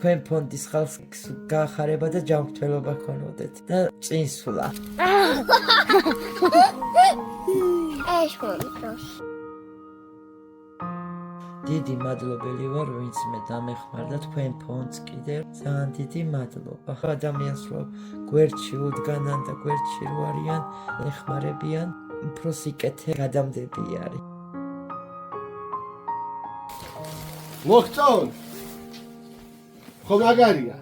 თქვენ ფონდის ხალხს გაახარება და ჯანმრთელობა ქონოდეთ და წინსვლა. დიდი მადლობელი ვარ, ვინც მე დამეხმარდა თქვენ ფონდს კიდევ. ძალიან დიდი მადლობა. ადამიანს რო გვერდში უდგანან და გვერდში რო არიან, ეხმარებიან, უფრო სიკეთე გადამდები არის. მოხწონ! ხო მაგარია.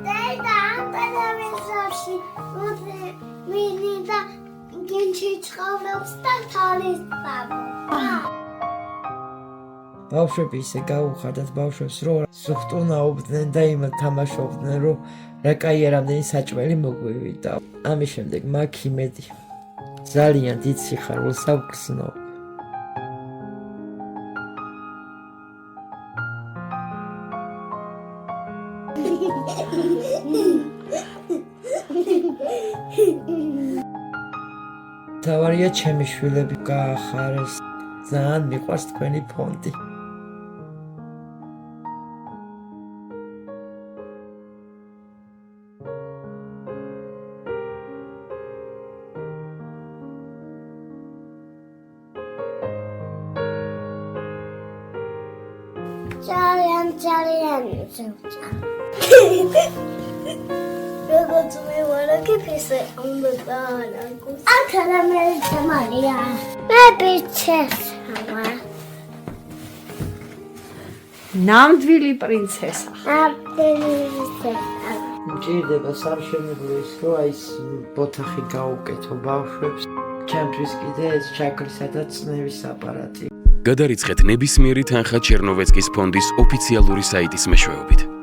დედა, ტელევიზორში მინიდა გენჩი ცხოვრობს და თალის ბაბა. ბავშვები ისე გაუხარდათ ბავშვებს, რომ სუხტუნაობდნენ და იმ თამაშობდნენ, რომ რა კაია რამდენი საჭმელი მოგვივიდა. ამის შემდეგ მაგ იმედი ძალიან დიდ სიხარულს ავგრძნობ. თავარია ჩემი შვილები გაახარეს. ძალიან მიყვარს თქვენი ფონდი. ძალიან ზევჭა. როგორც მე ვარ კიფისე უნდა დაანაგოს. აქა მე თამარია. მე პრინცესა. ნამდვილი პრინცესა. მჭირდება სამშენებლო ის, რომ აი ეს ბოთახი გაუკეთო ბავშვებს. ჩემთვის კიდე ეს ჩაქრისა და წნევის აპარატი. გადარიცხეთ ნებისმიერი თანხა ჩერნოვეცკის ფონდის ოფიციალური საიტის მეშვეობით.